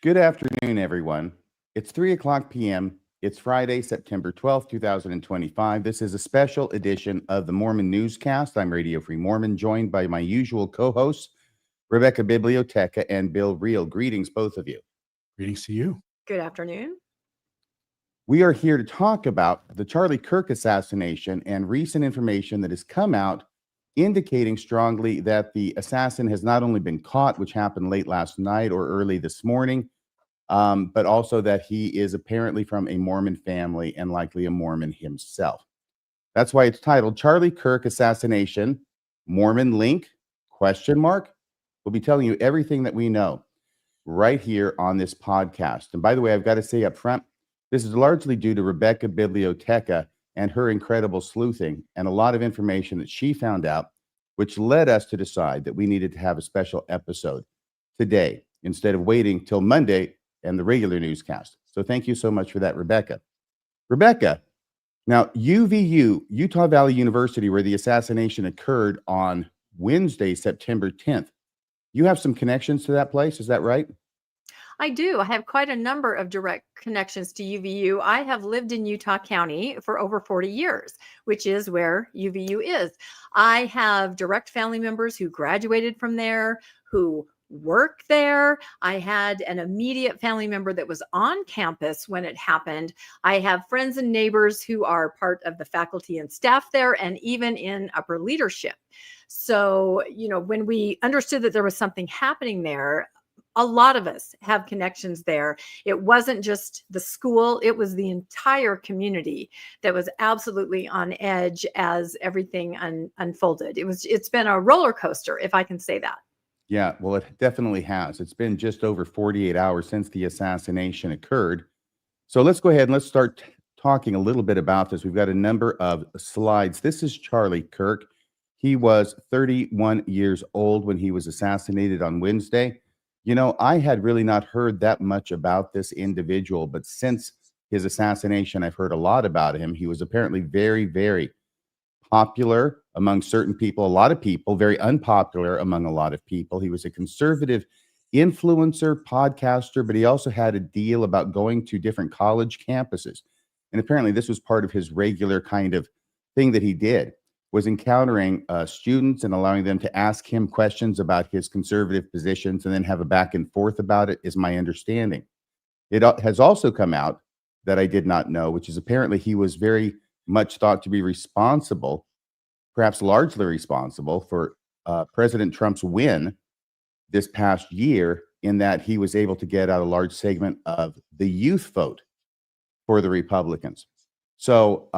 Good afternoon, everyone. It's 3 o'clock p.m. It's Friday, September 12th, 2025. This is a special edition of the Mormon Newscast. I'm Radio Free Mormon, joined by my usual co-hosts, Rebecca Biblioteca and Bill Reel. Greetings, both of you. Greetings to you. Good afternoon. We are here to talk about the Charlie Kirk assassination and recent information that has come out indicating strongly that the assassin has not only been caught, which happened late last night or early this morning, but also that he is apparently from a Mormon family and likely a Mormon himself. That's why it's titled Charlie Kirk Assassination, Mormon Link, ? We'll be telling you everything that we know right here on this podcast. And by the way, I've got to say up front, this is largely due to Rebecca Biblioteca and her incredible sleuthing and a lot of information that she found out, which led us to decide that we needed to have a special episode today instead of waiting till Monday and the regular newscast. So thank you so much for that, Rebecca. Rebecca, now UVU, Utah Valley University, where the assassination occurred on Wednesday, September 10th. You have some connections to that place, is that right? I do. I have quite a number of direct connections to UVU. I have lived in Utah County for over 40 years, which is where UVU is. I have direct family members who graduated from there, who work there. I had an immediate family member that was on campus when it happened. I have friends and neighbors who are part of the faculty and staff there and even in upper leadership. So, when we understood that there was something happening there, a lot of us have connections there. It wasn't just the school, it was the entire community that was absolutely on edge as everything unfolded. It's been a roller coaster, if I can say that. Yeah, well, it definitely has. It's been just over 48 hours since the assassination occurred. So let's go ahead and let's start talking a little bit about this. We've got a number of slides. This is Charlie Kirk. He was 31 years old when he was assassinated on Wednesday. I had really not heard that much about this individual, but since his assassination, I've heard a lot about him. He was apparently very, very popular among certain people, a lot of people, very unpopular among a lot of people. He was a conservative influencer, podcaster, but he also had a deal about going to different college campuses. And apparently this was part of his regular kind of thing that he did, was encountering students and allowing them to ask him questions about his conservative positions and then have a back and forth about it, is my understanding. It has also come out that I did not know, which is apparently he was very much thought to be responsible, perhaps largely responsible, for President Trump's win this past year, in that he was able to get out a large segment of the youth vote for the Republicans. So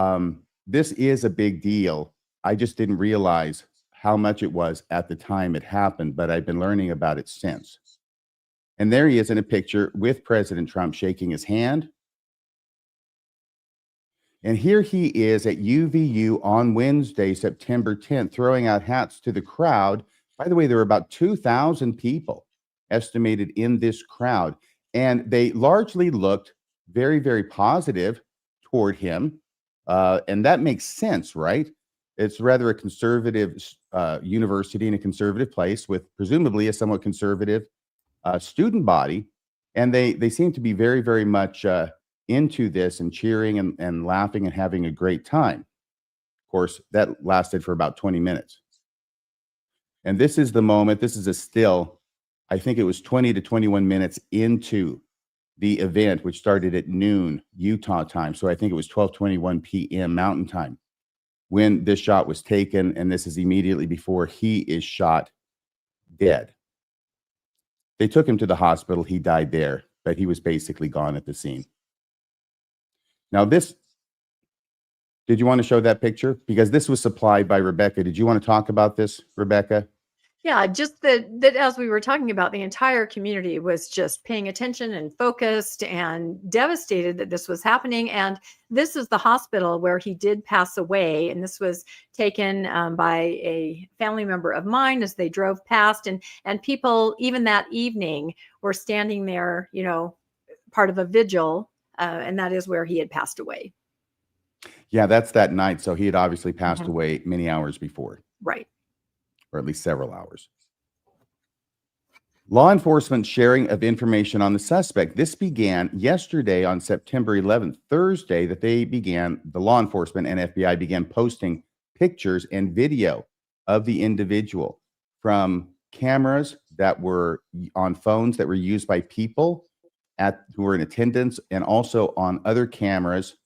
this is a big deal. I just didn't realize how much it was at the time it happened, but I've been learning about it since. And there he is in a picture with President Trump shaking his hand. And here he is at UVU on Wednesday, September 10th, throwing out hats to the crowd. By the way, there were about 2,000 people estimated in this crowd, and they largely looked very, very positive toward him. And that makes sense, right? It's rather a conservative university in a conservative place with presumably a somewhat conservative student body. And they seem to be very, very much into this and cheering and laughing and having a great time. Of course, that lasted for about 20 minutes. And this is the moment, this is a still, I think it was 20 to 21 minutes into the event, which started at noon Utah time. So I think it was 12:21 p.m. Mountain time when this shot was taken. And this is immediately before he is shot dead. They took him to the hospital. He died there, but he was basically gone at the scene. Now this, did you want to show that picture? Because this was supplied by Rebecca. Did you want to talk about this, Rebecca? Yeah, just that as we were talking about, the entire community was just paying attention and focused and devastated that this was happening. And this is the hospital where he did pass away. And this was taken by a family member of mine as they drove past. And people, even that evening, were standing there, part of a vigil. And that is where he had passed away. Yeah, that's that night. So he had obviously passed away many hours before. Right. Or at least several hours. Law enforcement sharing of information on the suspect. This began yesterday on September 11th, Thursday, that the law enforcement and FBI began posting pictures and video of the individual from cameras that were on phones that were used by people who were in attendance, and also on other cameras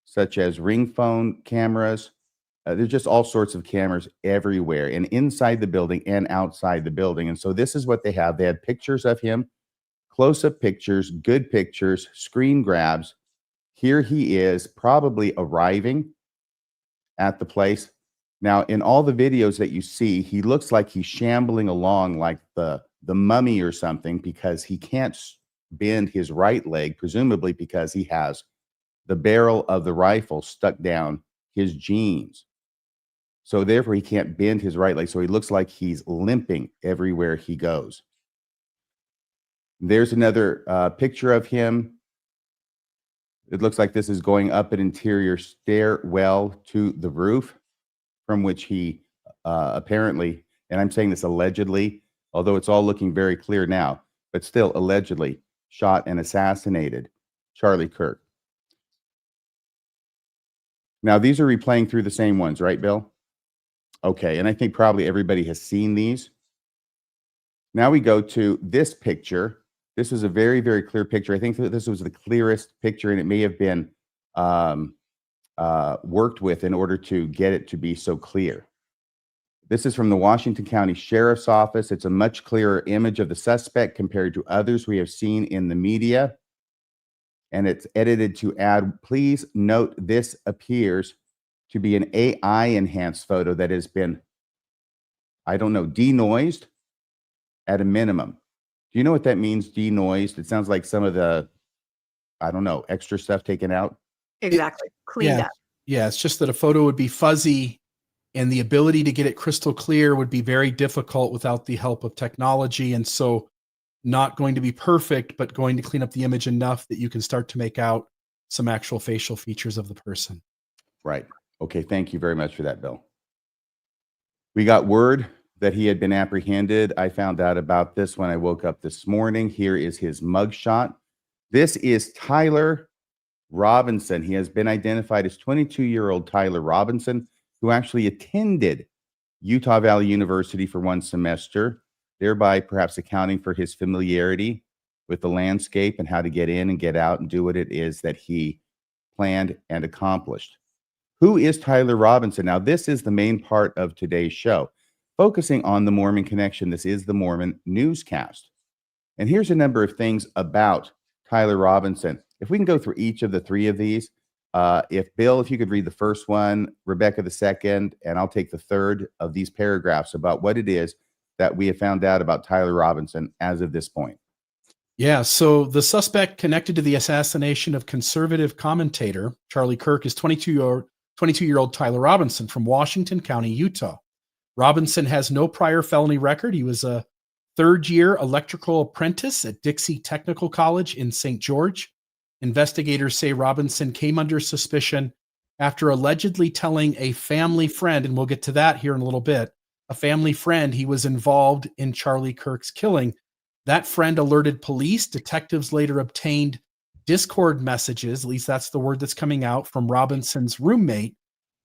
such as ring phone cameras. There's just all sorts of cameras everywhere, and inside the building and outside the building. And so this is what they have. They had pictures of him, close-up pictures, good pictures, screen grabs. Here he is, probably arriving at the place. Now, in all the videos that you see, he looks like he's shambling along like the mummy or something, because he can't bend his right leg, presumably because he has the barrel of the rifle stuck down his jeans. So therefore, he can't bend his right leg. So he looks like he's limping everywhere he goes. There's another picture of him. It looks like this is going up an interior stairwell to the roof, from which he apparently, and I'm saying this allegedly, although it's all looking very clear now, but still allegedly shot and assassinated Charlie Kirk. Now, these are replaying through the same ones, right, Bill? Okay, and I think probably everybody has seen these. Now we go to this picture. This is a very, very clear picture. I think that this was the clearest picture, and it may have been worked with in order to get it to be so clear. This is from the Washington County Sheriff's Office. It's a much clearer image of the suspect compared to others we have seen in the media. And it's edited to add, please note this appears to be an AI enhanced photo that has been, I don't know, denoised at a minimum. Do you know what that means, denoised? It sounds like some of the, I don't know, extra stuff taken out. Exactly. Cleaned up. Yeah, it's just that a photo would be fuzzy, and the ability to get it crystal clear would be very difficult without the help of technology. And so not going to be perfect, but going to clean up the image enough that you can start to make out some actual facial features of the person. Right. Okay. Thank you very much for that, Bill. We got word that he had been apprehended. I found out about this when I woke up this morning. Here is his mugshot. This is Tyler Robinson. He has been identified as 22-year-old Tyler Robinson, who actually attended Utah Valley University for one semester, thereby perhaps accounting for his familiarity with the landscape and how to get in and get out and do what it is that he planned and accomplished. Who is Tyler Robinson? Now, this is the main part of today's show, focusing on the Mormon connection. This is the Mormon Newscast. And here's a number of things about Tyler Robinson. If we can go through each of the three of these, if you could read the first one, Rebecca the second, and I'll take the third of these paragraphs about what it is that we have found out about Tyler Robinson as of this point. Yeah, so the suspect connected to the assassination of conservative commentator Charlie Kirk is 22-year-old Tyler Robinson from Washington County, Utah. Robinson has no prior felony record. He was a third-year electrical apprentice at Dixie Technical College in St. George. Investigators say Robinson came under suspicion after allegedly telling a family friend, and we'll get to that here in a little bit, a family friend he was involved in Charlie Kirk's killing. That friend alerted police. Detectives later obtained Discord messages, at least that's the word that's coming out, from Robinson's roommate,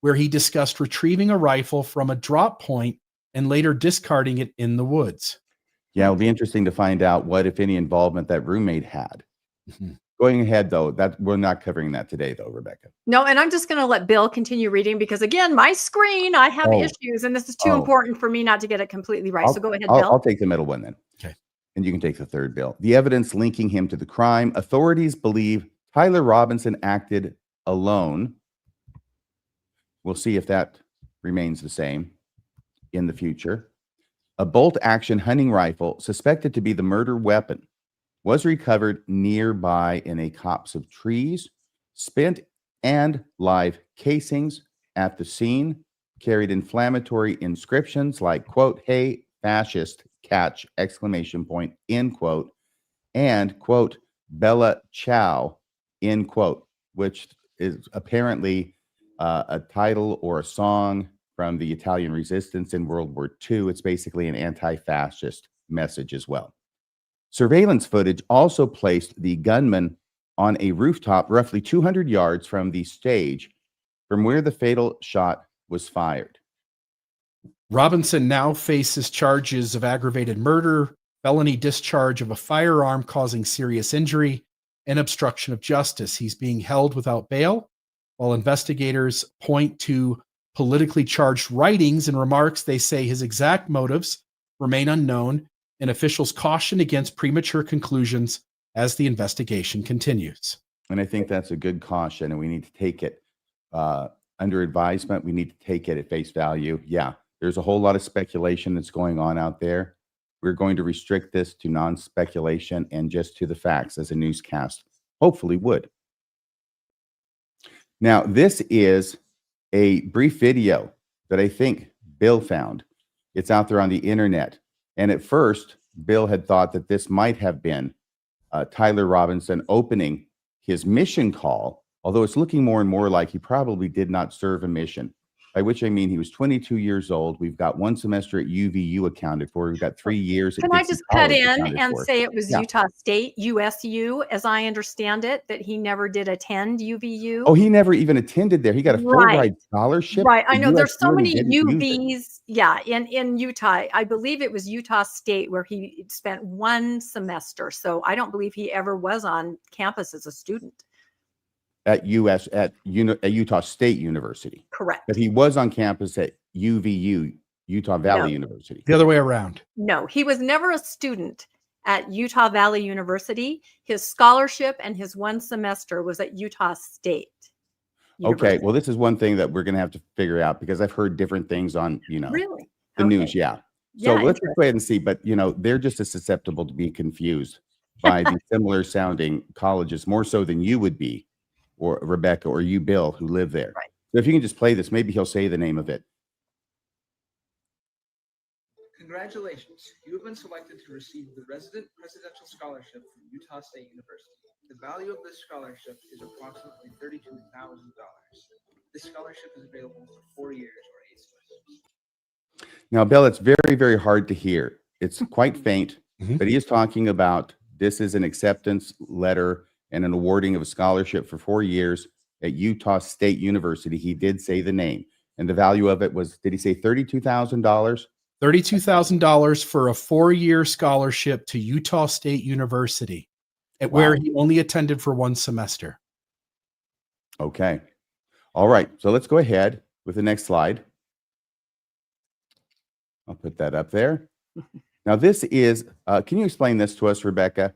where he discussed retrieving a rifle from a drop point and later discarding it in the woods. Yeah, it'll be interesting to find out what, if any, involvement that roommate had. Mm-hmm. Going ahead, though, that we're not covering that today, though, Rebecca. No, and I'm just going to let Bill continue reading because, again, my screen, I have issues, and this is too important for me not to get it completely right. So go ahead, Bill. I'll take the middle one then. Okay. And you can take the third, Bill. The evidence linking him to the crime. Authorities believe Tyler Robinson acted alone. We'll see if that remains the same in the future. A bolt-action hunting rifle, suspected to be the murder weapon, was recovered nearby in a copse of trees. Spent and live casings at the scene carried inflammatory inscriptions like, quote, "Hey, fascist, catch, exclamation point," end quote, and, quote, "Bella Ciao," end quote, which is apparently a title or a song from the Italian resistance in World War II. It's basically an anti-fascist message as well. Surveillance footage also placed the gunman on a rooftop roughly 200 yards from the stage from where the fatal shot was fired. Robinson now faces charges of aggravated murder, felony discharge of a firearm causing serious injury, and obstruction of justice. He's being held without bail, while investigators point to politically charged writings and remarks. They say his exact motives remain unknown, and officials caution against premature conclusions as the investigation continues. And I think that's a good caution, and we need to take it under advisement. We need to take it at face value. Yeah, there's a whole lot of speculation that's going on out there. We're going to restrict this to non-speculation and just to the facts, as a newscast hopefully would. Now, this is a brief video that I think Bill found. It's out there on the internet. And at first, Bill had thought that this might have been Tyler Robinson opening his mission call, although it's looking more and more like he probably did not serve a mission, by which I mean he was 22 years old. We've got 1 semester at UVU accounted for. We've got 3 years. Can I just cut in and say it was Yeah. Utah State, USU, as I understand it, that he never did attend UVU? Oh, he never even attended there. He got a full ride scholarship. Right. I to know there's so USU and he many didn't use it. UVs. Yeah. In Utah, I believe it was Utah State where he spent 1 semester. So I don't believe he ever was on campus as a student. At Utah State University. Correct. But he was on campus at UVU, Utah Valley University. The other way around. No, he was never a student at Utah Valley University. His scholarship and his 1 semester was at Utah State Okay, University. well, this is one thing that we're going to have to figure out, because I've heard different things on, Really? the Okay. news. Yeah. So Yeah, let's just go ahead and see. But, they're just as susceptible to be confused by the similar sounding colleges, more so than you would be, or Rebecca, or you, Bill, who live there. Right. So if you can just play this, maybe he'll say the name of it. Congratulations, you have been selected to receive the Resident Presidential Scholarship from Utah State University. The value of this scholarship is approximately $32,000. This scholarship is available for 4 years or 8 semesters. Now, Bill, it's very, very hard to hear. It's quite faint, Mhm. but he is talking about this is an acceptance letter and an awarding of a scholarship for 4 years at Utah State University. He did say the name, and the value of it was, did he say $32,000? $32,000 for a 4-year scholarship to Utah State University, where Wow. he only attended for 1 semester. Okay. All right. So let's go ahead with the next slide. I'll put that up there. Now, this is, can you explain this to us, Rebecca?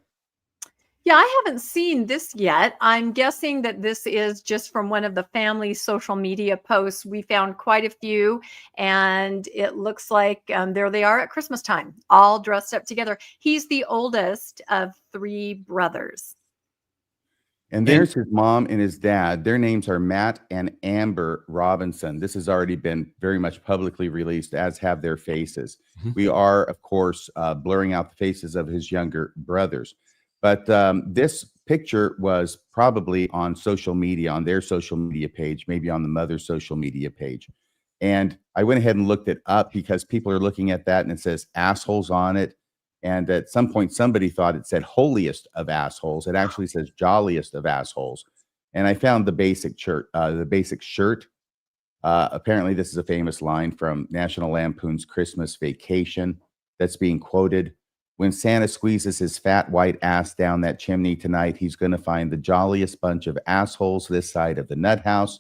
Yeah, I haven't seen this yet. I'm guessing that this is just from one of the family's social media posts. We found quite a few, and it looks like there they are at Christmas time, all dressed up together. He's the oldest of 3 brothers. And there's his mom and his dad. Their names are Matt and Amber Robinson. This has already been very much publicly released, as have their faces. Mhm. We are, of course, blurring out the faces of his younger brothers. But this picture was probably on social media, on their social media page, maybe on the mother's social media page. And I went ahead and looked it up because people are looking at that and it says assholes on it. And at some point, somebody thought it said holiest of assholes. It actually says jolliest of assholes. And I found the basic shirt. Apparently, this is a famous line from National Lampoon's Christmas Vacation that's being quoted. When Santa squeezes his fat white ass down that chimney tonight, he's going to find the jolliest bunch of assholes this side of the nut house.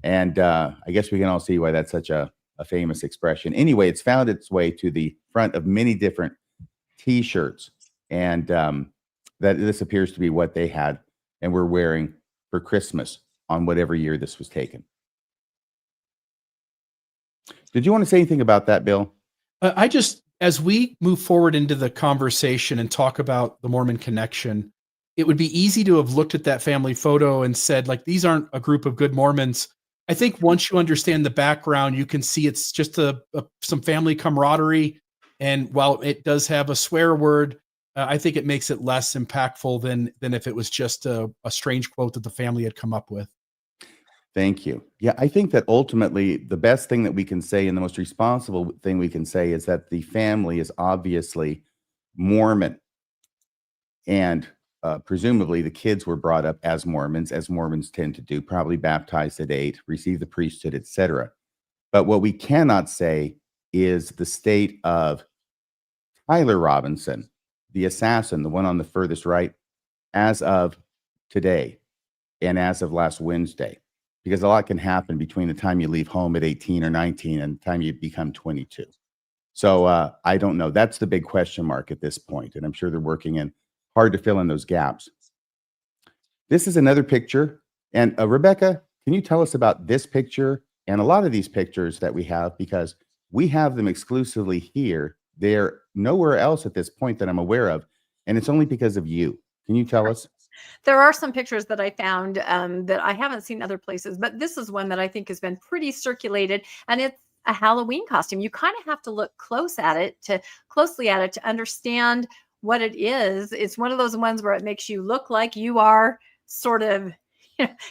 And I guess we can all see why that's such a famous expression. Anyway, it's found its way to the front of many different T-shirts, and that this appears to be what they had and were wearing for Christmas on whatever year this was taken. Did you want to say anything about that, Bill? As we move forward into the conversation and talk about the Mormon Connection, it would be easy to have looked at that family photo and said, like, these aren't a group of good Mormons. I think once you understand the background, you can see it's just some family camaraderie. And while it does have a swear word, I think it makes it less impactful than if it was just a strange quote that the family had come up with. Thank you. Yeah, I think that ultimately the best thing that we can say and the most responsible thing we can say is that the family is obviously Mormon. And presumably the kids were brought up as Mormons tend to do, probably baptized at 8, received the priesthood, etc. But what we cannot say is the state of Tyler Robinson, the assassin, the one on the furthest right, as of today and as of last Wednesday, because a lot can happen between the time you leave home at 18 or 19 and the time you become 22. So I don't know. That's the big question mark at this point, and I'm sure they're working in hard to fill in those gaps. This is another picture, and Rebecca, can you tell us about this picture and a lot of these pictures that we have, because we have them exclusively here. They're nowhere else at this point that I'm aware of, and it's only because of you. Can you tell us? There are some pictures that I found that I haven't seen other places, but this is one that I think has been pretty circulated, and it's a Halloween costume. You kind of have to look closely at it to understand what it is. It's one of those ones where it makes you look like you are sort of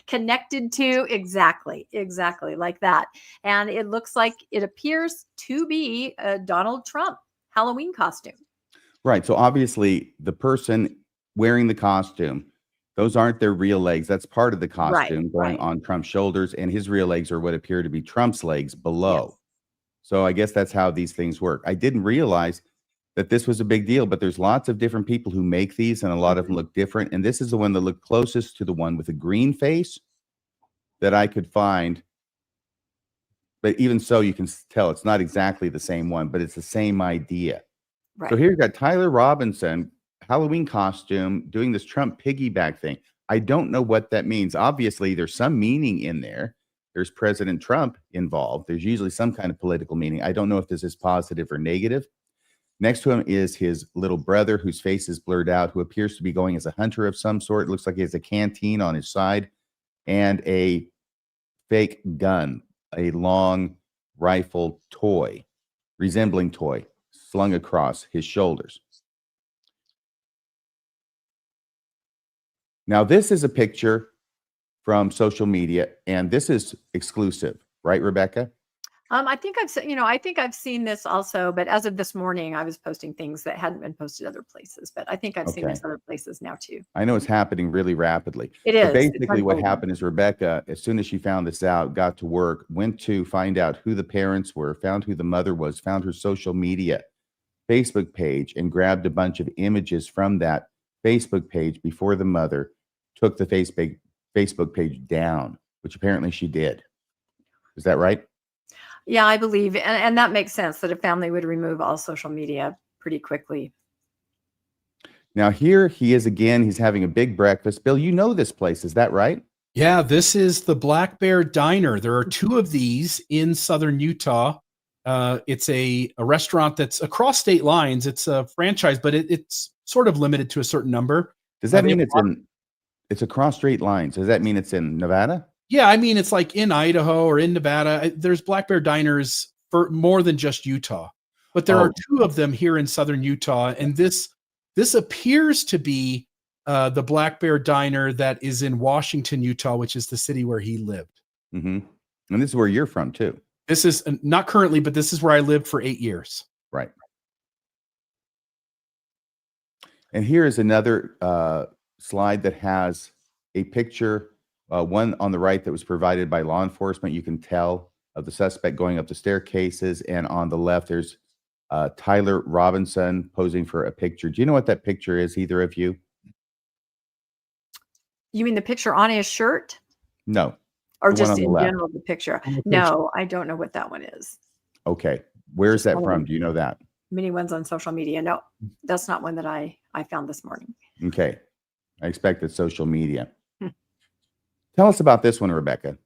connected to exactly like that. And it looks like it appears to be a Donald Trump Halloween costume. Right. So obviously the person wearing the costume, those aren't their real legs. That's part of the costume going on Trump's shoulders, and his real legs are what appear to be Trump's legs below. Yes. So I guess that's how these things work. I didn't realize that this was a big deal, but there's lots of different people who make these, and a lot of them look different. And this is the one that looked closest to the one with a green face that I could find. But even so, you can tell it's not exactly the same one, but it's the same idea. Right. So here you've got Tyler Robinson, Halloween costume, doing this Trump piggyback thing. I don't know what that means. Obviously, there's some meaning in there. There's President Trump involved. There's usually some kind of political meaning. I don't know if this is positive or negative. Next to him is his little brother, whose face is blurred out, who appears to be going as a hunter of some sort. It looks like he has a canteen on his side and a fake gun, a long rifle toy, resembling toy, slung across his shoulders. Now, this is a picture from social media, and this is exclusive, right, Rebecca? I think I've seen this also, but as of this morning, I was posting things that hadn't been posted other places, but I think I've seen this other places now too. I know it's happening really rapidly. It is. Basically, what happened is Rebecca, as soon as she found this out, got to work, went to find out who the parents were, found who the mother was, found her social media Facebook page, and grabbed a bunch of images from that Facebook page before the mother took the Facebook page down, which apparently she did. Is that right? Yeah, I believe, and that makes sense that a family would remove all social media pretty quickly. Now here he is again. He's having a big breakfast. Bill, you know this place, is that right? Yeah, this is the Black Bear Diner. There are 2 of these in southern Utah. It's a restaurant that's across state lines. It's a franchise, but it's sort of limited to a certain number. Does that mean it's across state lines? Does that mean it's in Nevada? Yeah, I mean, it's like in Idaho or in Nevada. There's Black Bear Diners for more than just Utah, but there are 2 of them here in southern Utah. And this appears to be the Black Bear Diner that is in Washington, Utah, which is the city where he lived. Mm-hmm. And this is where you're from too. This is not currently, but this is where I lived for 8 years. Right. And here is another slide that has a picture, one on the right that was provided by law enforcement. You can tell of the suspect going up the staircases, and on the left there's Tyler Robinson posing for a picture. Do you know what that picture is, either of you? You mean the picture on his shirt? No. Or just in general, the picture? No, I don't know what that one is. Okay. Where's that from? Do you know that? Many ones on social media. No, that's not one that I found this morning. Okay. I expected social media. Tell us about this one, Rebecca.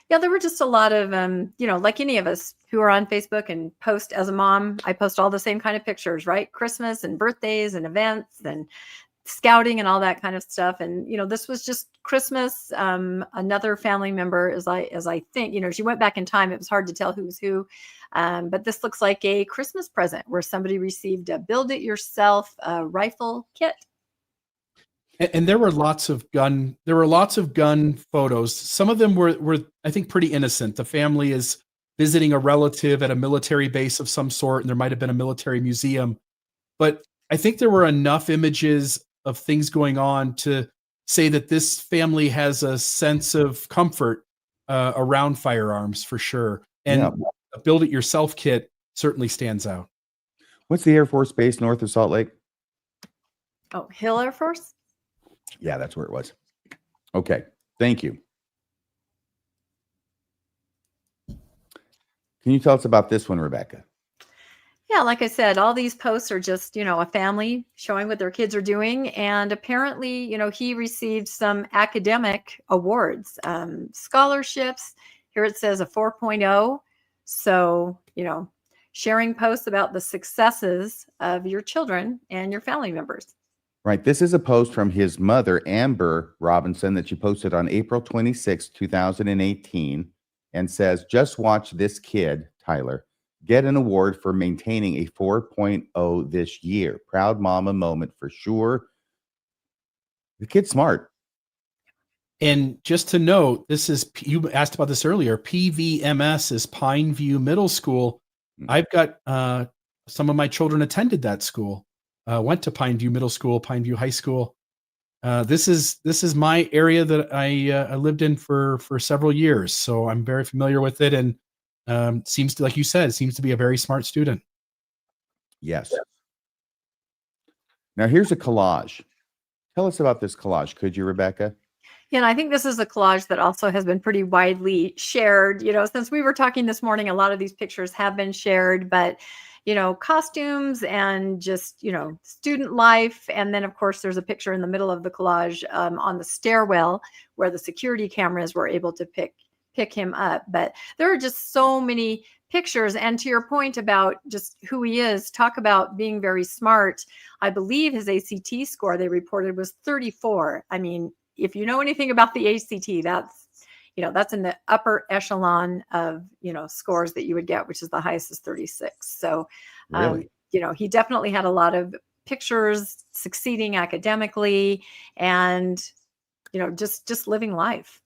Yeah, there were just a lot of, like any of us who are on Facebook and post. As a mom, I post all the same kind of pictures, right? Christmas and birthdays and events and scouting and all that kind of stuff. And, this was just Christmas. Another family member, as I think, she went back in time. It was hard to tell who was who. But this looks like a Christmas present where somebody received a build-it-yourself rifle kit. And there were lots of gun photos. Some of them were I think pretty innocent. The family is visiting a relative at a military base of some sort, and there might have been a military museum. But I think there were enough images of things going on to say that this family has a sense of comfort around firearms for sure. And Yeah. a build it yourself kit certainly stands out. What's the Air Force Base north of Salt Lake? Oh, Hill Air Force? Yeah, that's where it was. Okay. Thank you. Can you tell us about this one, Rebecca? Yeah, like I said, all these posts are just, a family showing what their kids are doing. And apparently, he received some academic awards, scholarships. Here it says a 4.0. So, sharing posts about the successes of your children and your family members. Right. This is a post from his mother, Amber Robinson, that she posted on April 26, 2018, and says, just watch this kid, Tyler, get an award for maintaining a 4.0 this year. Proud mama moment for sure. The kid's smart. And just to note, this is, you asked about this earlier, PVMS is Pine View Middle School. I've got some of my children attended that school, went to Pine View Middle School, Pine View High School. This is my area that I lived in for several years. So I'm very familiar with it. And seems to, like you said, seems to be a very smart student. Yes. Now here's a collage. Tell us about this collage, could you, Rebecca? Yeah, and I think this is a collage that also has been pretty widely shared. Since we were talking this morning, a lot of these pictures have been shared, but costumes and just, student life. And then, of course, there's a picture in the middle of the collage on the stairwell where the security cameras were able to pick him up. But there are just so many pictures. And to your point about just who he is, talk about being very smart. I believe his ACT score they reported was 34. I mean, if you know anything about the ACT, that's in the upper echelon of, scores that you would get, which is the highest is 36. So, Really? he definitely had a lot of pictures succeeding academically and, just living life.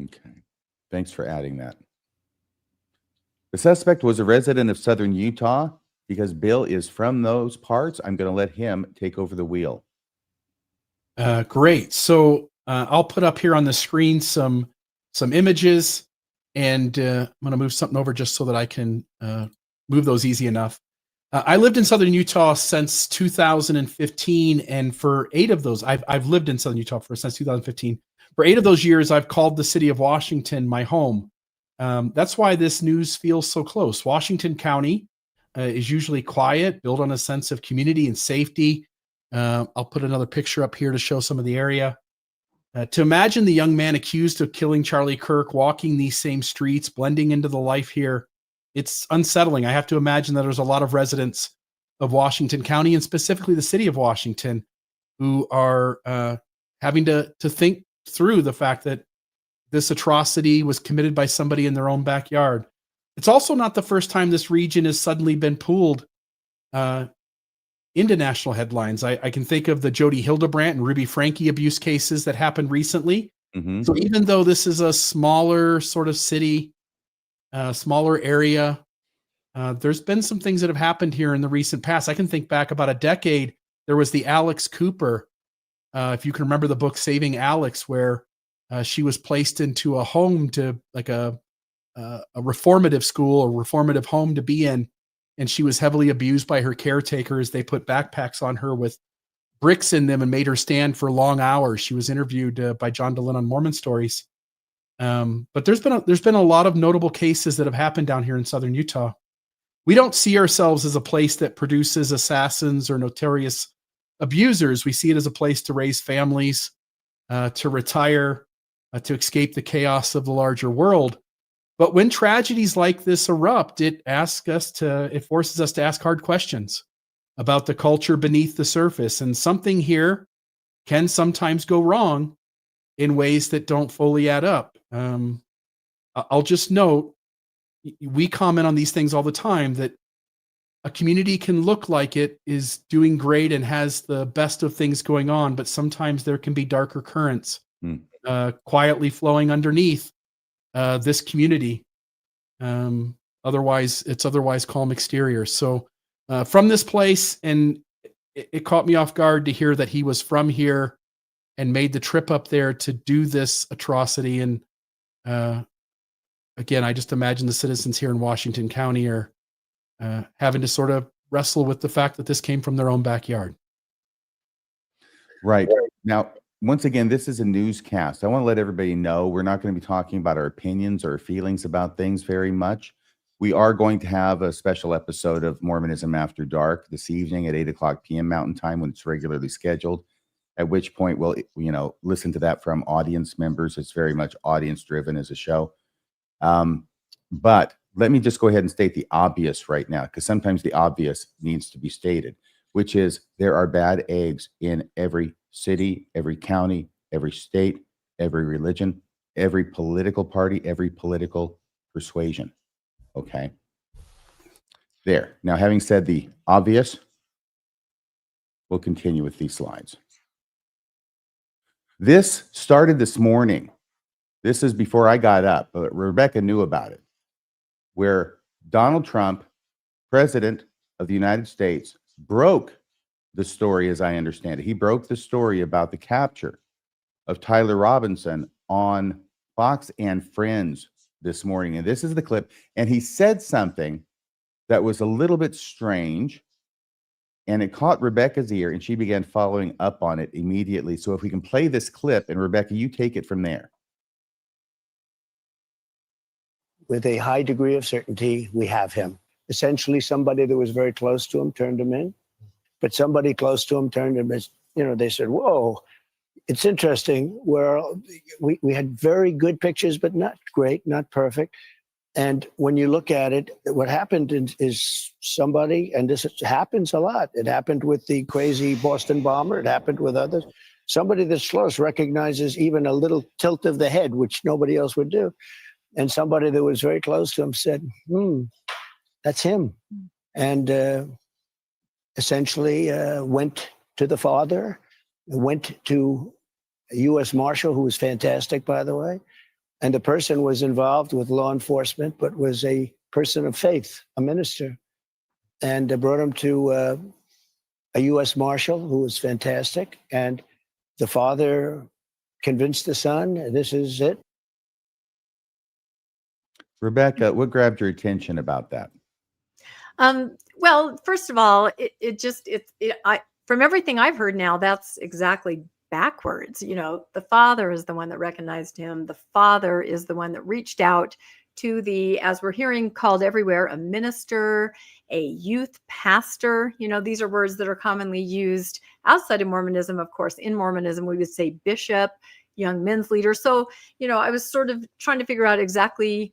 Okay. Thanks for adding that. The suspect was a resident of southern Utah. Because Bill is from those parts, I'm going to let him take over the wheel. Great. So I'll put up here on the screen some images, and I'm going to move something over just so that I can move those easy enough. I lived in southern Utah since 2015, and for 8 of those, I've lived in southern Utah since 2015. For 8 of those years, I've called the city of Washington my home. That's why this news feels so close. Washington County is usually quiet, built on a sense of community and safety. I'll put another picture up here to show some of the area. To imagine the young man accused of killing Charlie Kirk walking these same streets, blending into the life here, it's unsettling. I have to imagine that there's a lot of residents of Washington County, and specifically the city of Washington, who are having to think through the fact that this atrocity was committed by somebody in their own backyard. It's also not the first time this region has suddenly been pulled into national headlines. I can think of the Jody Hildebrandt and Ruby Franke abuse cases that happened recently. Mm-hmm. So even though this is a smaller sort of city, smaller area, there's been some things that have happened here in the recent past. I can think back about a decade. There was the Alex Cooper, if you can remember the book Saving Alex, where she was placed into a home to like a reformative school or reformative home to be in. And she was heavily abused by her caretakers. They put backpacks on her with bricks in them and made her stand for long hours. She was interviewed by John DeLynn on Mormon Stories. But there's been a lot of notable cases that have happened down here in southern Utah. We don't see ourselves as a place that produces assassins or notorious abusers. We see it as a place to raise families, to retire, to escape the chaos of the larger world. But when tragedies like this erupt, it forces us to ask hard questions about the culture beneath the surface. And something here can sometimes go wrong in ways that don't fully add up. I'll just note, we comment on these things all the time, that a community can look like it is doing great and has the best of things going on, but sometimes there can be darker currents quietly flowing underneath this community. Otherwise calm exterior. So from this place, and it caught me off guard to hear that he was from here and made the trip up there to do this atrocity. And again, I just imagine the citizens here in Washington County are having to sort of wrestle with the fact that this came from their own backyard. Right. Now, once again, this is a newscast. I want to let everybody know we're not going to be talking about our opinions or feelings about things very much. We are going to have a special episode of Mormonism After Dark this evening at 8:00 p.m. Mountain Time when it's regularly scheduled, at which point we'll, listen to that from audience members. It's very much audience driven as a show. But let me just go ahead and state the obvious right now, because sometimes the obvious needs to be stated, which is there are bad eggs in every city, every county, every state, every religion, every political party, every political persuasion. Okay. There. Now, having said the obvious, we'll continue with these slides. This started this morning. This is before I got up, but Rebecca knew about it, where Donald Trump, President of the United States, broke the story, as I understand it. He broke the story about the capture of Tyler Robinson on Fox and Friends this morning. And this is the clip. And he said something that was a little bit strange, and it caught Rebecca's ear, and she began following up on it immediately. So if we can play this clip, and Rebecca, you take it from there. With a high degree of certainty, we have him. Essentially, somebody that was very close to him turned him in, but somebody close to him turned him in. They said, whoa, it's interesting. We had very good pictures, but not great, not perfect. And when you look at it, what happened is somebody, and this happens a lot. It happened with the crazy Boston bomber. It happened with others. Somebody that's close recognizes even a little tilt of the head, which nobody else would do. And somebody that was very close to him said, that's him. And essentially went to the father, went to a U.S. Marshal, who was fantastic, by the way. And the person was involved with law enforcement, but was a person of faith, a minister. And brought him to a U.S. Marshal, who was fantastic. And the father convinced the son, this is it. Rebecca, what grabbed your attention about that? Well, first of all, from everything I've heard now, that's exactly backwards. The father is the one that recognized him. The father is the one that reached out to as we're hearing called everywhere, a minister, a youth pastor. These are words that are commonly used outside of Mormonism. Of course, in Mormonism, we would say bishop, young men's leader. So, I was sort of trying to figure out exactly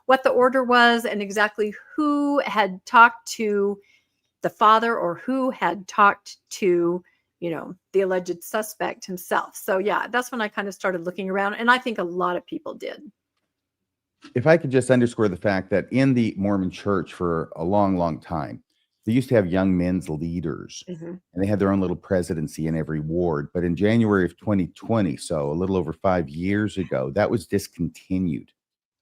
what the order was and exactly who had talked to the father or who had talked to, the alleged suspect himself. So yeah, that's when I kind of started looking around, and I think a lot of people did. If I could just underscore the fact that in the Mormon church for a long, long time, they used to have young men's leaders, and they had their own little presidency in every ward. But in January of 2020, so a little over 5 years ago, that was discontinued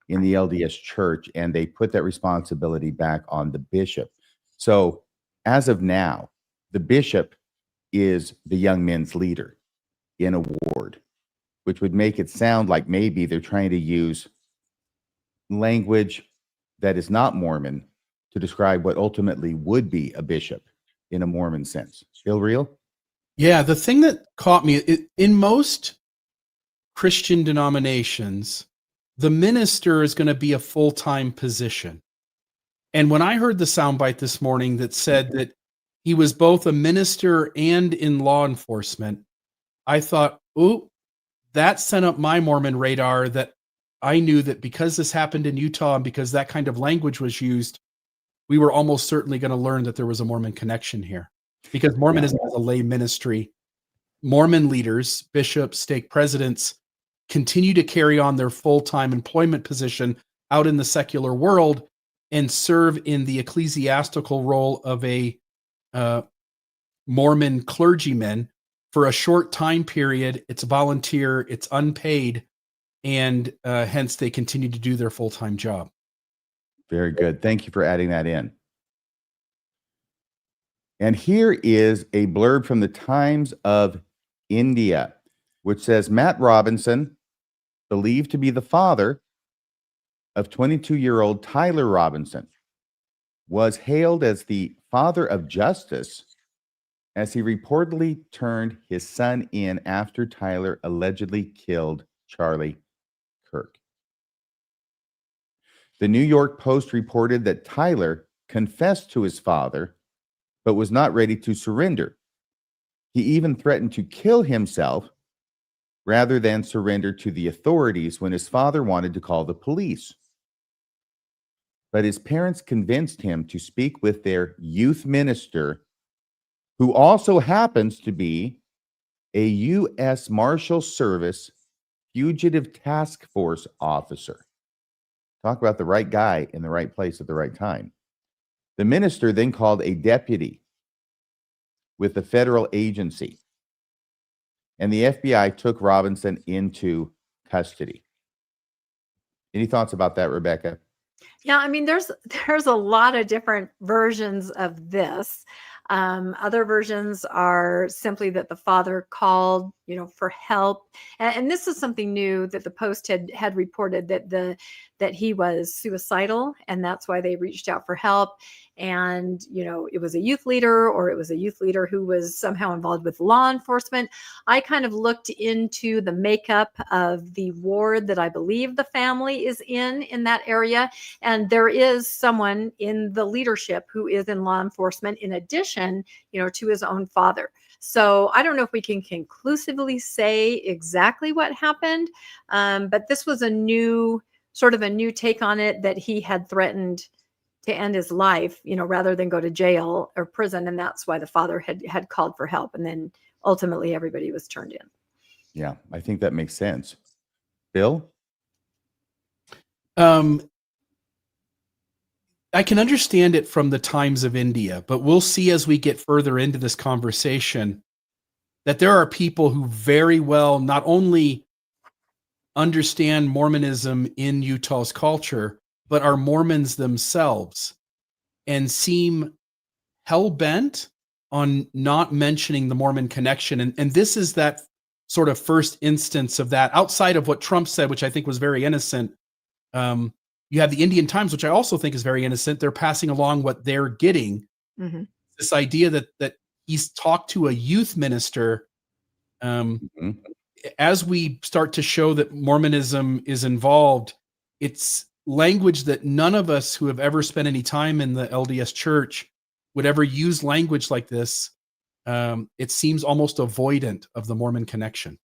in the LDS church, and they put that responsibility back on the bishop. So as of now, the bishop is the young men's leader in a ward, which would make it sound like maybe they're trying to use language that is not Mormon to describe what ultimately would be a bishop in a Mormon sense. Feel real? Yeah, the thing that caught me, in most Christian denominations, the minister is going to be a full-time position. And when I heard the soundbite this morning that said that he was both a minister and in law enforcement, I thought, ooh, that sent up my Mormon radar, that I knew that because this happened in Utah and because that kind of language was used, we were almost certainly going to learn that there was a Mormon connection here. Because Mormonism is a lay ministry. Mormon leaders, bishops, stake presidents, continue to carry on their full-time employment position out in the secular world and serve in the ecclesiastical role of a Mormon clergyman for a short time period. It's volunteer, it's unpaid, and hence they continue to do their full-time job. Very good. Thank you for adding that in. And here is a blurb from the Times of India, which says Matt Robinson, believed to be the father of 22-year-old Tyler Robinson, was hailed as the father of justice as he reportedly turned his son in after Tyler allegedly killed Charlie Kirk. The New York Post reported that Tyler confessed to his father, but was not ready to surrender. He even threatened to kill himself rather than surrender to the authorities when his father wanted to call the police. But his parents convinced him to speak with their youth minister, who also happens to be a U.S. Marshal Service fugitive task force officer. Talk about the right guy in the right place at the right time. The minister then called a deputy with the federal agency, and the FBI took Robinson into custody. Any thoughts about that, Rebecca? Yeah, I mean, there's a lot of different versions of this. Other versions are simply that the father called, for help, and this is something new that the Post had reported, that he was suicidal, and that's why they reached out for help. And it was a youth leader, or it was a youth leader who was somehow involved with law enforcement. I kind of looked into the makeup of the ward that I believe the family is in that area, and there is someone in the leadership who is in law enforcement, in addition, to his own father. So I don't know if we can conclusively say exactly what happened, but this was a new take on it, that he had threatened to end his life, rather than go to jail or prison. And that's why the father had called for help. And then ultimately everybody was turned in. Yeah, I think that makes sense. Bill? I can understand it from the Times of India, but we'll see as we get further into this conversation that there are people who very well not only understand Mormonism in Utah's culture, but are Mormons themselves and seem hell-bent on not mentioning the Mormon connection. And this is that sort of first instance of that, outside of what Trump said, which I think was very innocent. You have the Indian Times, which I also think is very innocent. They're passing along what they're getting. Mm-hmm. This idea that he's talked to a youth minister. As we start to show that Mormonism is involved, it's language that none of us who have ever spent any time in the LDS church would ever use language like this. It seems almost avoidant of the Mormon connection.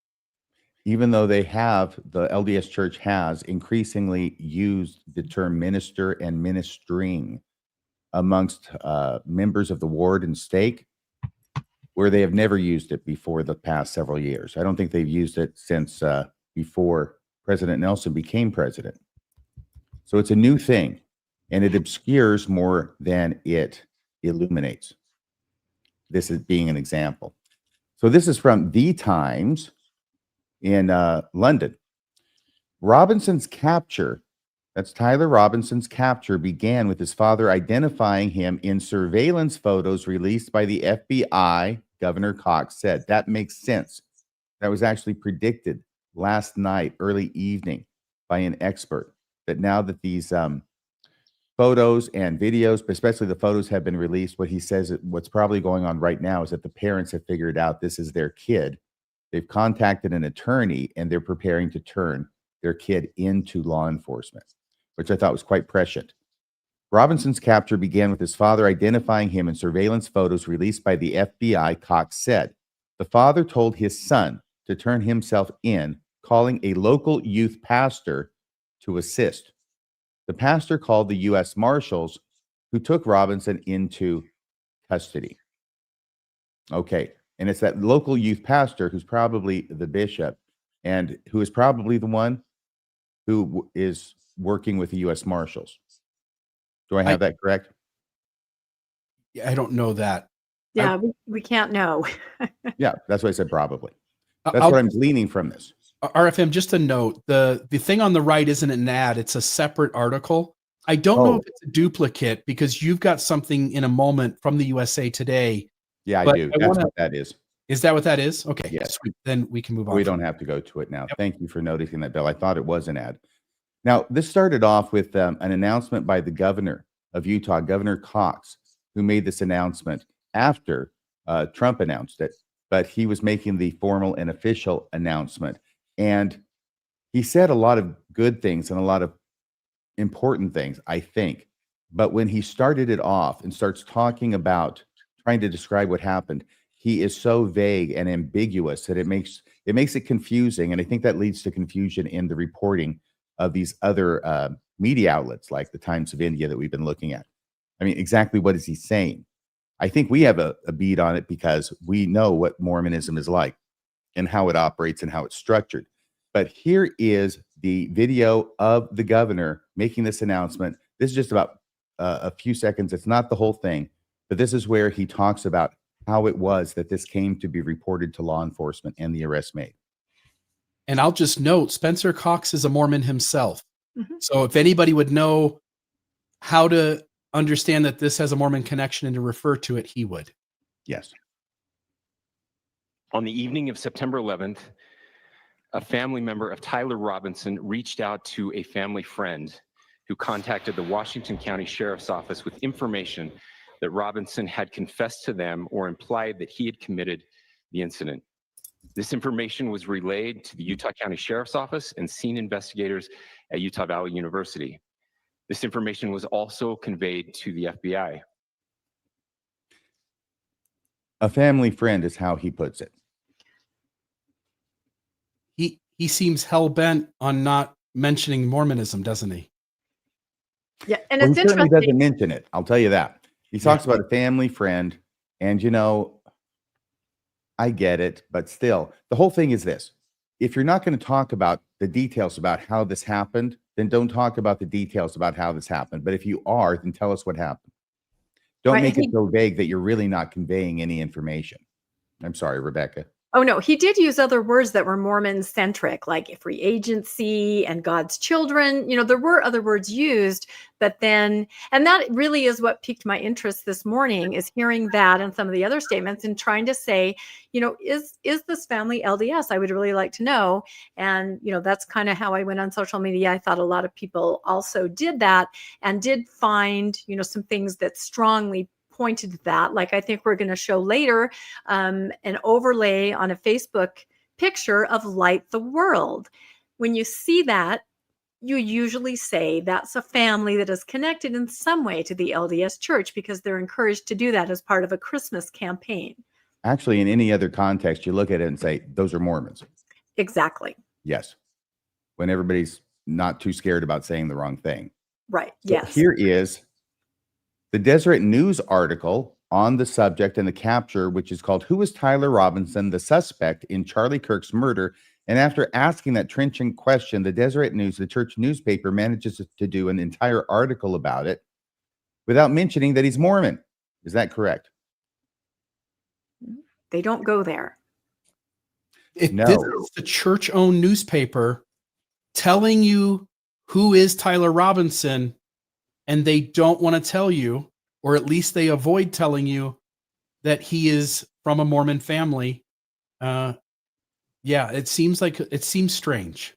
Even though the LDS church has increasingly used the term minister and ministering amongst members of the ward and stake, where they have never used it before the past several years. I don't think they've used it since before President Nelson became president. So it's a new thing, and it obscures more than it illuminates. This is being an example. So this is from The Times in London. Robinson's capture, that's Tyler Robinson's capture, began with his father identifying him in surveillance photos released by the FBI, Governor Cox said. That makes sense. That was actually predicted last night, early evening, by an expert, that now that these photos and videos, but especially the photos, have been released, what he says, what's probably going on right now is that the parents have figured out this is their kid. They've contacted an attorney, and they're preparing to turn their kid into law enforcement, which I thought was quite prescient. Robinson's capture began with his father identifying him in surveillance photos released by the FBI, Cox said. The father told his son to turn himself in, calling a local youth pastor to assist. The pastor called the U.S. Marshals, who took Robinson into custody. Okay, and it's that local youth pastor who's probably the bishop, and who is probably the one who is working with the U.S. Marshals. Do I have that correct? I don't know that. Yeah, we can't know. Yeah, that's why I said probably. That's what I'm gleaning from this. RFM, just a note, the thing on the right isn't an ad, it's a separate article. I don't know Oh. if it's a duplicate because you've got something in a moment from the USA Today. Yeah, I But do. I That's wanna- what that is. Is that what that is? Okay, Yes. sweet. Then we can move on. We from don't have to go to it now. Yep. Thank you for noticing that, Bill. I thought it was an ad. Now, this started off with an announcement by the governor of Utah, Governor Cox, who made this announcement after Trump announced it, but he was making the formal and official announcement. And he said a lot of good things and a lot of important things, I think. But when he started it off and starts talking about trying to describe what happened, he is so vague and ambiguous that it makes it confusing. And I think that leads to confusion in the reporting of these other media outlets like the Times of India that we've been looking at. I mean, exactly what is he saying? I think we have a beat on it because we know what Mormonism is like and how it operates and how it's structured. But here is the video of the governor making this announcement. This is just about a few seconds. It's not the whole thing, but this is where he talks about how it was that this came to be reported to law enforcement and the arrest made. And I'll just note, Spencer Cox is a Mormon himself. Mhm. So if anybody would know how to understand that this has a Mormon connection and to refer to it, he would. Yes. On the evening of September 11th, a family member of Tyler Robinson reached out to a family friend who contacted the Washington County Sheriff's Office with information that Robinson had confessed to them or implied that he had committed the incident. This information was relayed to the Utah County Sheriff's Office and scene investigators at Utah Valley University. This information was also conveyed to the FBI. A family friend is how he puts it. He seems hell-bent on not mentioning Mormonism, doesn't he? Yeah, and Well, it's he certainly interesting. doesn't mention it. I'll tell you that. He talks about a family friend, and I get it, but still, the whole thing is this. If you're not going to talk about the details about how this happened, then don't talk about the details about how this happened. But if you are, then tell us what happened. Don't Right, make it he- so vague that you're really not conveying any information. I'm sorry, Rebecca. Oh, no, he did use other words that were Mormon centric, like free agency and God's children. There were other words used, but then, and that really is what piqued my interest this morning, is hearing that and some of the other statements and trying to say, is this family LDS? I would really like to know. And, that's kind of how I went on social media. I thought a lot of people also did that and did find, some things that strongly pointed to that. Like I think we're going to show later an overlay on a Facebook picture of Light the World. When you see that, you usually say that's a family that is connected in some way to the LDS Church because they're encouraged to do that as part of a Christmas campaign. Actually, in any other context, you look at it and say, those are Mormons. Exactly. Yes. When everybody's not too scared about saying the wrong thing. Right. So Yes. here is the Deseret News article on the subject and the capture, which is called "Who is Tyler Robinson, the Suspect in Charlie Kirk's Murder?" And after asking that trenchant question, the Deseret News, the church newspaper, manages to do an entire article about it without mentioning that he's Mormon. Is that correct? They don't go there. No. This is the church-owned newspaper telling you who is Tyler Robinson, and they don't want to tell you, or at least they avoid telling you, that he is from a Mormon family. It seems strange.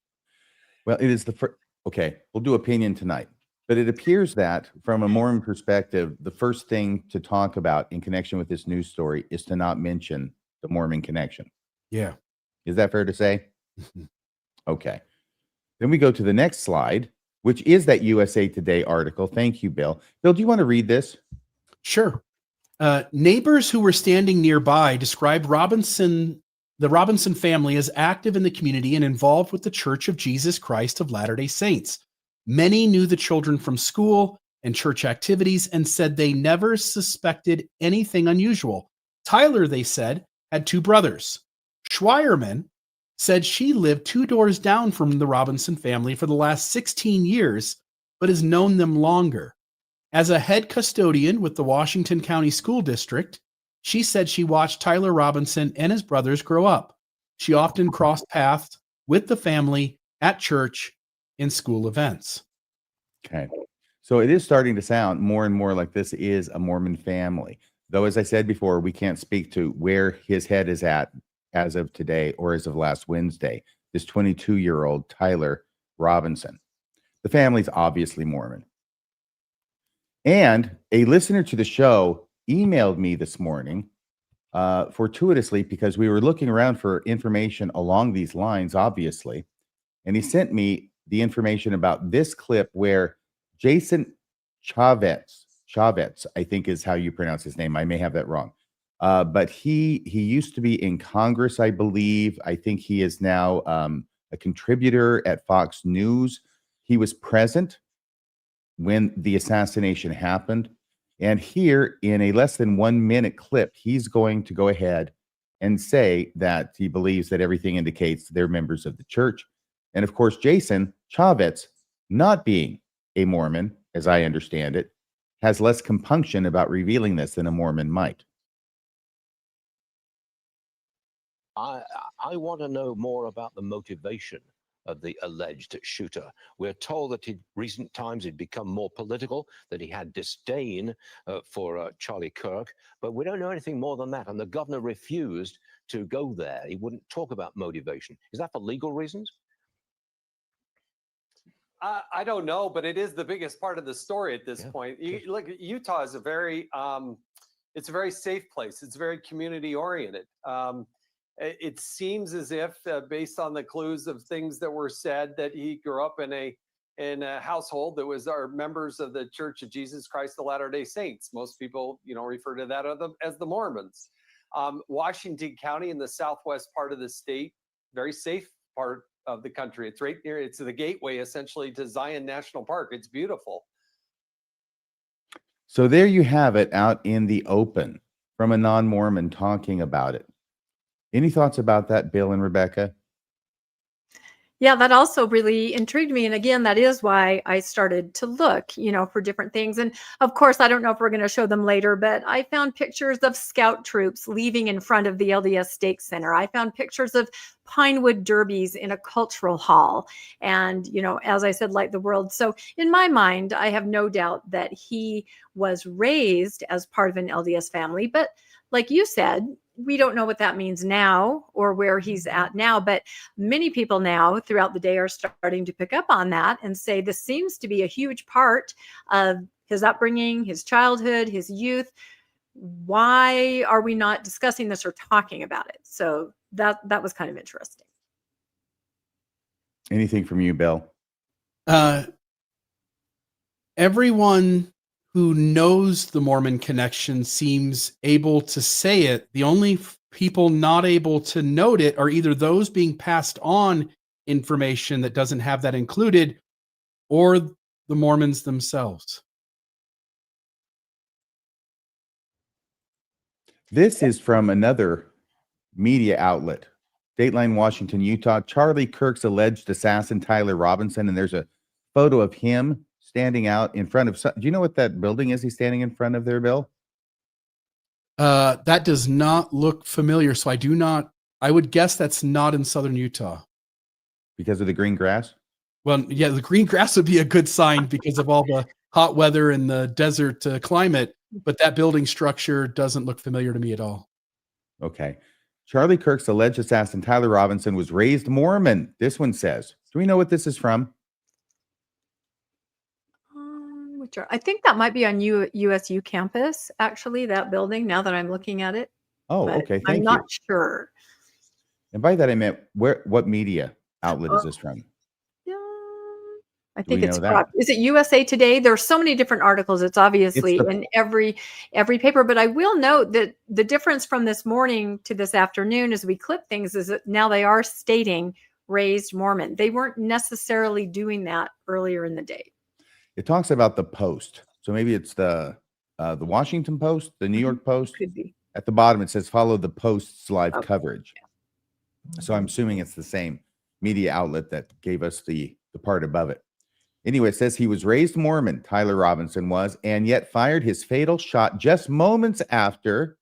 Well, it is the first. Okay, we'll do opinion tonight. But it appears that from a Mormon perspective, the first thing to talk about in connection with this news story is to not mention the Mormon connection. Yeah. Is that fair to say? Okay. Then we go to the next slide, which is that USA Today article. Thank you, Bill. Bill, do you want to read this? Sure. Neighbors who were standing nearby described the Robinson family as active in the community and involved with the Church of Jesus Christ of Latter-day Saints. Many knew the children from school and church activities and said they never suspected anything unusual. Tyler, they said, had two brothers. Schweierman said she lived 2 doors down from the Robinson family for the last 16 years, but has known them longer. As a head custodian with the Washington County School District, she said she watched Tyler Robinson and his brothers grow up. She often crossed paths with the family at church in school events. Okay. So it is starting to sound more and more like this is a Mormon family. Though, as I said before, we can't speak to where his head is at as of today or as of last Wednesday. This 22-year-old Tyler Robinson. The family's obviously Mormon. And a listener to the show emailed me this morning fortuitously because we were looking around for information along these lines, obviously. And he sent me the information about this clip where Jason Chavez, I think is how you pronounce his name. I may have that wrong. But he used to be in Congress, I believe. I think he is now a contributor at Fox News. He was present when the assassination happened. And here in a less than 1 minute clip, he's going to go ahead and say that he believes that everything indicates they're members of the church. And of course, Jason Chavez, not being a Mormon, as I understand it, has less compunction about revealing this than a Mormon might. I want to know more about the motivation of the alleged shooter. We're told that in recent times he'd become more political, that he had disdain for Charlie Kirk, but we don't know anything more than that. And the governor refused to go there. He wouldn't talk about motivation. Is that for legal reasons? I don't know, but it is the biggest part of the story at this point. Look, Utah is it's a very safe place. It's very community oriented. It seems as if, based on the clues of things that were said, that he grew up in a household that was members of the Church of Jesus Christ of Latter-day Saints. Most people, refer to that as the Mormons. Washington County in the southwest part of the state, very safe part of the country. It's right near, it's the gateway essentially to Zion National Park. It's beautiful. So there you have it out in the open from a non-Mormon talking about it. Any thoughts about that, Bill and Rebecca? Yeah, that also really intrigued me. And again, that is why I started to look, for different things. And of course, I don't know if we're going to show them later, but I found pictures of scout troops leaving in front of the LDS Stake Center. I found pictures of Pinewood derbies in a cultural hall. And, as I said, light the world. So in my mind, I have no doubt that he was raised as part of an LDS family. But like you said, we don't know what that means now or where he's at now, but many people now throughout the day are starting to pick up on that and say this seems to be a huge part of his upbringing, his childhood, his youth. Why are we not discussing this or talking about it? So that was kind of interesting. Anything from you, Bill? Everyone who knows the Mormon connection seems able to say it. The only people not able to note it are either those being passed on information that doesn't have that included or the Mormons themselves. This is from another media outlet, Dateline Washington, Utah. Charlie Kirk's alleged assassin, Tyler Robinson, and there's a photo of him standing out in front of. Do you know what that building is he's standing in front of there, Bill? That does not look familiar. So I would guess that's not in southern Utah. Because of the green grass? Well, yeah, the green grass would be a good sign because of all the hot weather and the desert climate. But that building structure doesn't look familiar to me at all. Okay. Charlie Kirk's alleged assassin, Tyler Robinson, was raised Mormon. This one says. Do we know what this is from? I think that might be on USU campus, actually, that building, now that I'm looking at it. Oh, But okay. I'm Thank you. not sure. And by that I meant what media outlet is this from? Yeah, I Do we think it's know that? is it USA Today? There's so many different articles. It's obviously the- in every paper. But I will note that the difference from this morning to this afternoon as we clip things is that now they are stating raised Mormon. They weren't necessarily doing that earlier in the day. It talks about the Post. So maybe it's the Washington Post, the New York Post. Could be. At the bottom, it says follow the Post's live Okay. coverage. So I'm assuming it's the same media outlet that gave us the part above it. Anyway, it says he was raised Mormon, Tyler Robinson was, and yet fired his fatal shot just moments after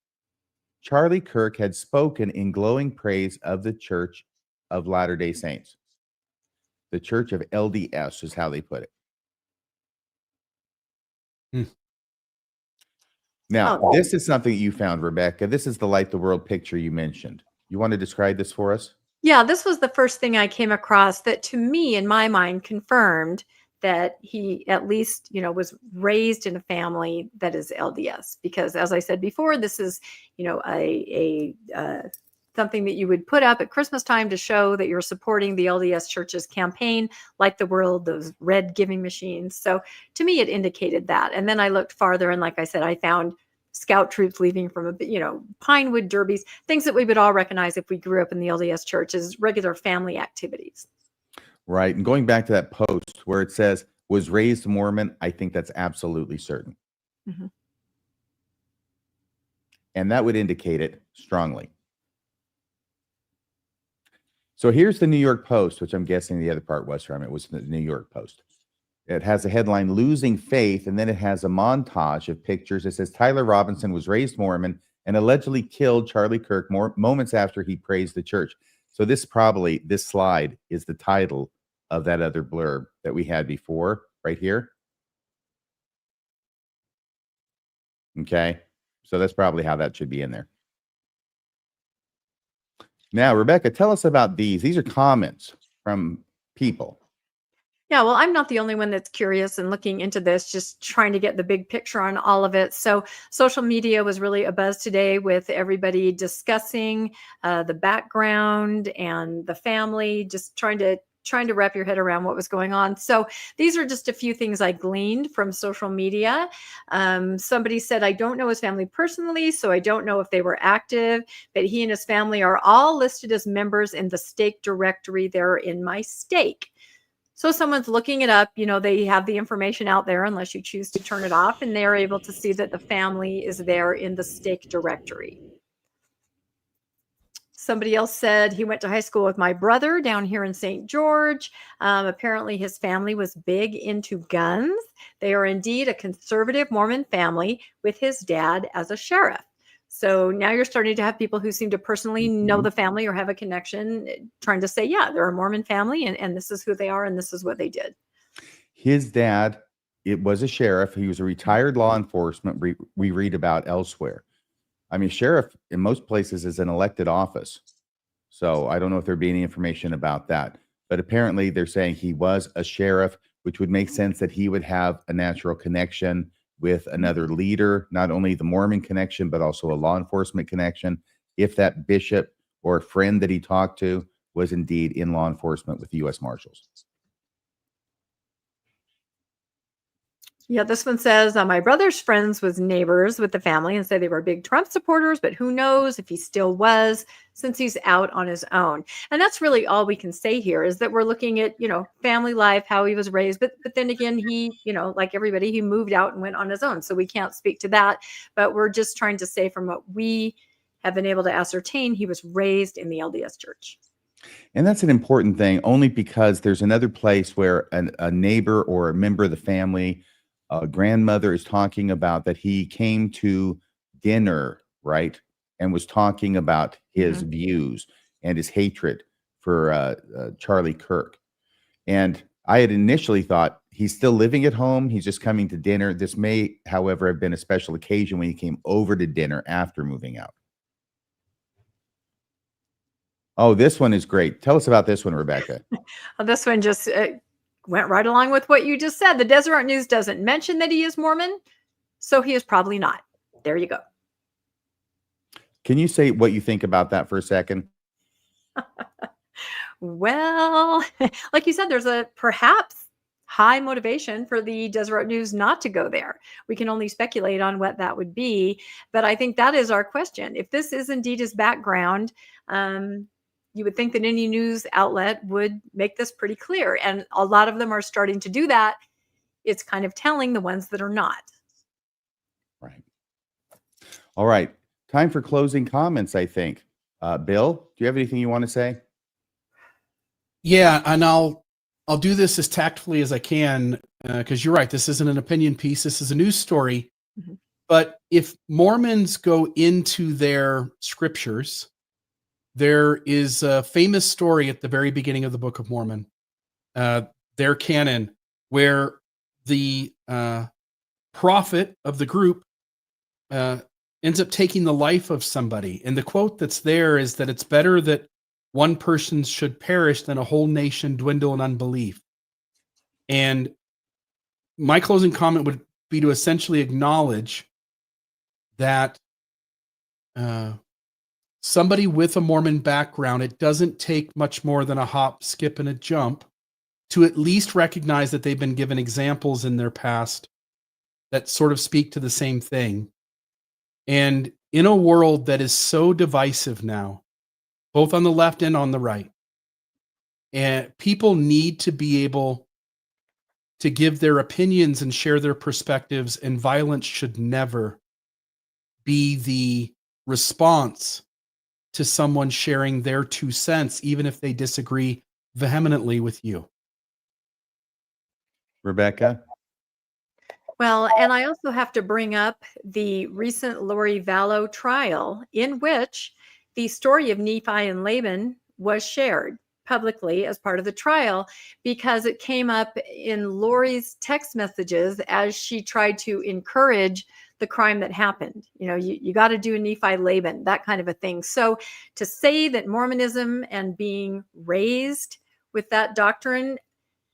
Charlie Kirk had spoken in glowing praise of the Church of Latter-day Saints. The Church of LDS is how they put it. Now, Oh. this is something you found, Rebecca. This is the light the world picture you mentioned. You want to describe this for us? Yeah, this was the first thing I came across that to me, in my mind, confirmed that he at least, was raised in a family that is LDS. Because as I said before, this is, a something that you would put up at Christmas time to show that you're supporting the LDS Church's campaign, like the world, those red giving machines. So to me, it indicated that. And then I looked farther, and like I said, I found scout troops leaving from Pinewood derbies, things that we would all recognize if we grew up in the LDS Church as regular family activities. Right. And going back to that post where it says was raised Mormon, I think that's absolutely certain. Mhm. And that would indicate it strongly. So here's the New York Post, which I'm guessing the other part was from. It was the New York Post. It has a headline, Losing Faith, and then it has a montage of pictures. It says Tyler Robinson was raised Mormon and allegedly killed Charlie Kirk moments after he praised the church. So this slide is the title of that other blurb that we had before, right here. Okay, so that's probably how that should be in there. Now, Rebecca, tell us about these. These are comments from people. Yeah, well, I'm not the only one that's curious and looking into this, just trying to get the big picture on all of it. So social media was really abuzz today with everybody discussing the background and the family, just trying to wrap your head around what was going on. So these are just a few things I gleaned from social media. Somebody said, I don't know his family personally, so I don't know if they were active, but he and his family are all listed as members in the stake directory there in my stake. So someone's looking it up, they have the information out there unless you choose to turn it off, and they're able to see that the family is there in the stake directory. Somebody else said he went to high school with my brother down here in St. George. Apparently his family was big into guns. They are indeed a conservative Mormon family with his dad as a sheriff. So now you're starting to have people who seem to personally know the family or have a connection, trying to say, yeah, they're a Mormon family and this is who they are and this is what they did. His dad, it was a sheriff. He was a retired law enforcement we read about elsewhere. I mean, sheriff in most places is an elected office. So I don't know if there'd be any information about that. But apparently they're saying he was a sheriff, which would make sense that he would have a natural connection with another leader, not only the Mormon connection, but also a law enforcement connection. If that bishop or friend that he talked to was indeed in law enforcement with the U.S. Marshals. Yeah, this one says, my brother's friends was neighbors with the family and said they were big Trump supporters, but who knows if he still was since he's out on his own. And that's really all we can say here is that we're looking at, family life, how he was raised. But then again, he, like everybody, he moved out and went on his own. So we can't speak to that. But we're just trying to say from what we have been able to ascertain, he was raised in the LDS Church. And that's an important thing, only because there's another place where a neighbor or a member of the family, a grandmother is talking about that he came to dinner, right? And was talking about his views and his hatred for Charlie Kirk. And I had initially thought he's still living at home. He's just coming to dinner. This may, however, have been a special occasion when he came over to dinner after moving out. Oh, this one is great. Tell us about this one, Rebecca. This one just went right along with what you just said. The Deseret News doesn't mention that he is Mormon, so he is probably not. There you go. Can you say what you think about that for a second? Well, like you said, there's a perhaps high motivation for the Deseret News not to go there. We can only speculate on what that would be, but I think that is our question. If this is indeed his background, you would think that any news outlet would make this pretty clear. And a lot of them are starting to do that. It's kind of telling the ones that are not. Right. All right. Time for closing comments, I think. Bill, do you have anything you want to say? Yeah, and I'll do this as tactfully as I can, because you're right. This isn't an opinion piece. This is a news story. Mhm. But if Mormons go into their scriptures, there is a famous story at the very beginning of the Book of Mormon, their canon, where the prophet of the group ends up taking the life of somebody. And the quote that's there is that it's better that one person should perish than a whole nation dwindle in unbelief. And my closing comment would be to essentially acknowledge that somebody with a Mormon background, it doesn't take much more than a hop, skip, and a jump to at least recognize that they've been given examples in their past that sort of speak to the same thing. And in a world that is so divisive now, both on the left and on the right, and people need to be able to give their opinions and share their perspectives, and violence should never be the response to someone sharing their 2 cents, even if they disagree vehemently with you. Rebecca? Well, and I also have to bring up the recent Lori Vallow trial, in which the story of Nephi and Laban was shared publicly as part of the trial, because it came up in Lori's text messages as she tried to encourage the crime that happened. You know, you got to do a Nephi Laban, that kind of a thing. So to say that Mormonism and being raised with that doctrine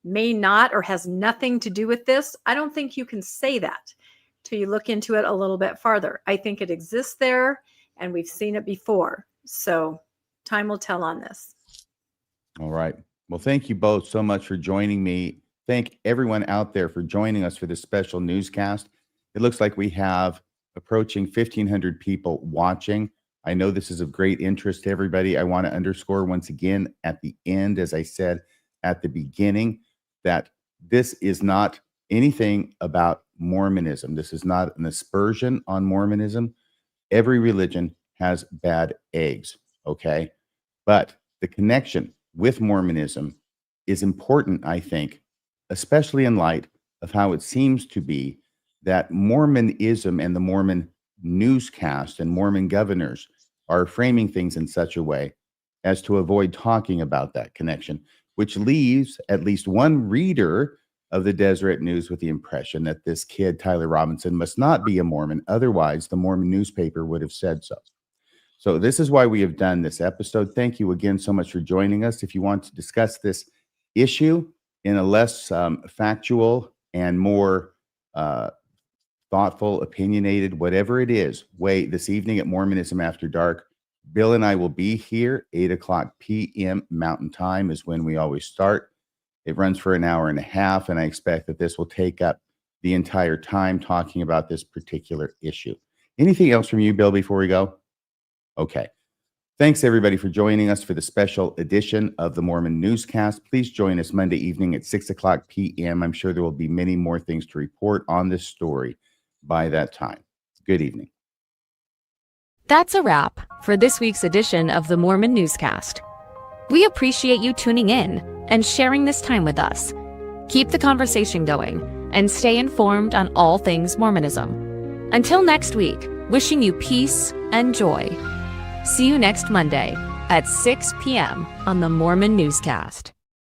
may not or has nothing to do with this, I don't think you can say that till you look into it a little bit farther. I think it exists there, and we've seen it before. So time will tell on this. All right. Well, thank you both so much for joining me. Thank everyone out there for joining us for this special newscast. It looks like we have approaching 1,500 people watching. I know this is of great interest to everybody. I want to underscore once again at the end, as I said at the beginning, that this is not anything about Mormonism. This is not an aspersion on Mormonism. Every religion has bad eggs, okay? But the connection with Mormonism is important, I think, especially in light of how it seems to be that Mormonism and the Mormon Newscast and Mormon governors are framing things in such a way as to avoid talking about that connection, which leaves at least one reader of the Deseret News with the impression that this kid, Tyler Robinson, must not be a Mormon. Otherwise, the Mormon newspaper would have said so. So this is why we have done this episode. Thank you again so much for joining us. If you want to discuss this issue in a less factual and more thoughtful, opinionated, whatever it is, way this evening at Mormonism After Dark, Bill and I will be here. 8:00 p.m. Mountain Time is when we always start. It runs for an hour and a half, and I expect that this will take up the entire time talking about this particular issue. Anything else from you, Bill, before we go? Okay. Thanks, everybody, for joining us for the special edition of the Mormon Newscast. Please join us Monday evening at 6:00 p.m. I'm sure there will be many more things to report on this story by that time. Good evening. That's a wrap for this week's edition of the Mormon Newscast. We appreciate you tuning in and sharing this time with us. Keep the conversation going and stay informed on all things Mormonism. Until next week, wishing you peace and joy. See you next Monday at 6 p.m. on the Mormon Newscast.